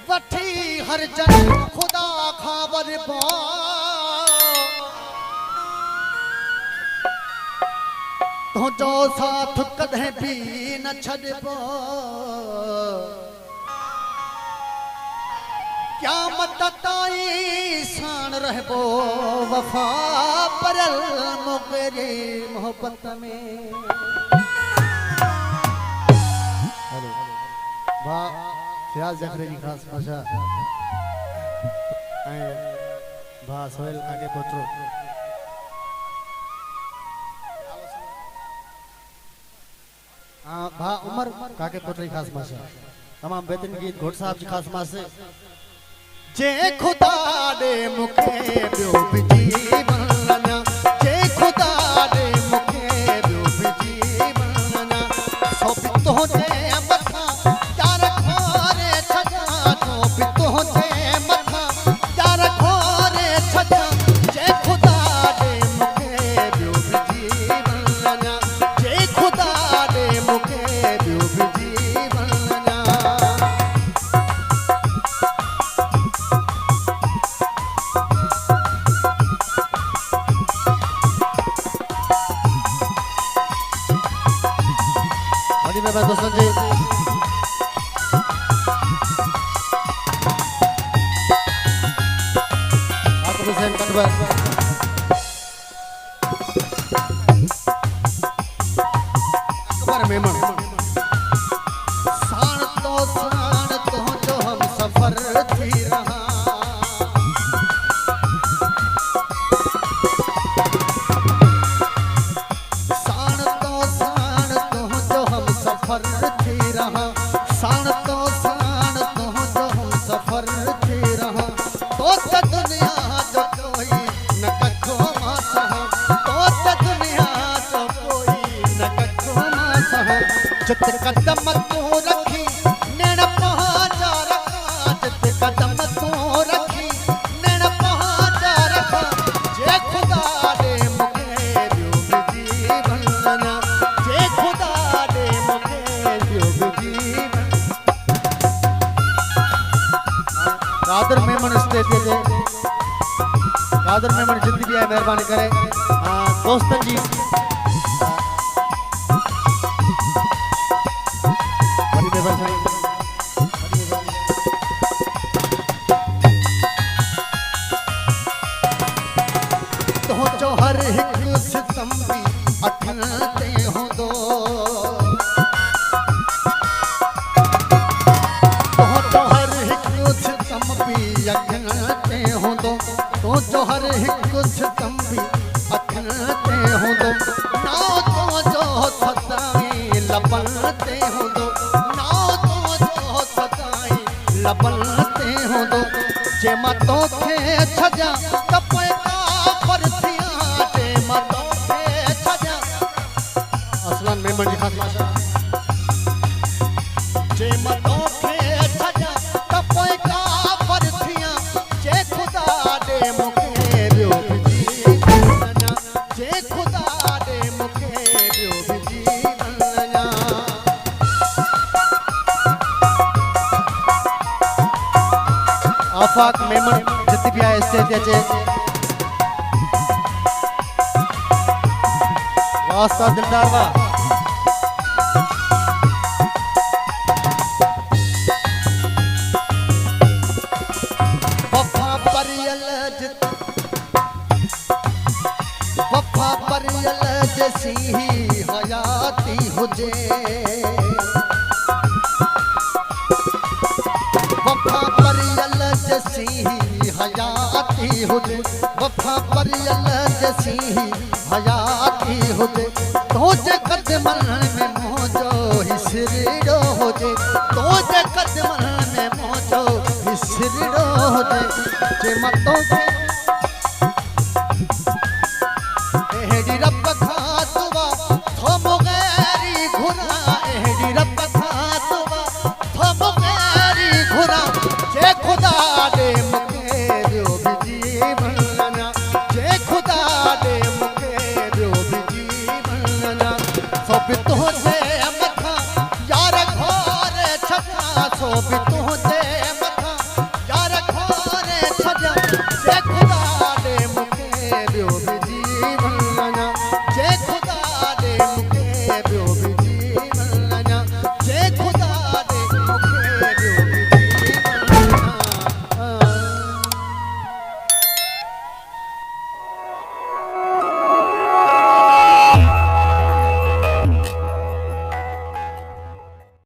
वठी हर जन खुदा ख़बर पा तो जो साथ कदें भी न छड़बो क्या मत ताई साण रहबो वफा परल मुकरे मोहब्बत में। वाह फ़ियाज़ जखरे जी खास भाषा भा सोहेल आगे पोतरो भा उमर काके पोतरी खास भाषा तमाम बेहतरीन गीत घोट साहब जी खास मासे जे खुदा दे मुखे बियो बिजी बनना जे खुदा दे मुखे बियो बिजी बनना सब तो जे मथा यार खोरे छजा सब तो जे मथा यार खोरे छजा जे खुदा दे मुखे बियो बिजी बनना जे खुदा दे मुखे बियो बिजी बनना। मैं दोस्तों जी आपको हुसैन कटवा अकबर मेमन साण तो जो हम सफर थी रहा साण तो जो हम सफर थी रहा साण तो जो हम सफर थी रहा तो दुनिया जो कोई न कखो मां सहा तो दुनिया जो कोई न कखो मां सहा जित कदम तू रखी नैन पहुंचा रखा जित कदम तू रखी नैन पहुंचा रखा जे खुदा दे मुखे बियो बिजी बनना जे खुदा दे मुखे बियो बिजी कादर मेमन स्टेज ते कादर मेमन जिंदगी है मेहरबानी करे दोस्तन जी बड़ी मेहरबानी तो जो हर एक सितम भी अठनते हो दो तो हर एक सितम भी अठनते हो दो तो जो हर एक सितम भी अठनते हो दो ना तो जो सताई लपलते हो दो ना तो जो सताई लपलते हो दो जे मतों खे छजा तपे परथिया जे मतों खे छजा असलन मेमन जी खास भाषा जे मतों खे छजा तपे परथिया जे खुदा दे मुखे बियो बिजी बनना जे खुदा दे मुखे बियो बिजी बनना। आफाक मेमन जित भी आए स्टेज अचे वास्ता दिलदार वा वफा परियल जैसी ही हयाती हुजे वफा परियल जैसी ही हयाती हुजे वफा परियल जैसी ही हयाती हुजे तो जे कदमन में मोजो हिसरिड़ो हुजे तो जे कदमन में मोजो हिसरिड़ो हुजे जे मतों के एड़ी रब खातवा थम गैरी घुरा एड़ी रब खातवा थम गैरी घुरा जे खुदा दे मुखे बियो बिजी बनना जे खुदा दे मुखे बियो बिजी बनना सब तो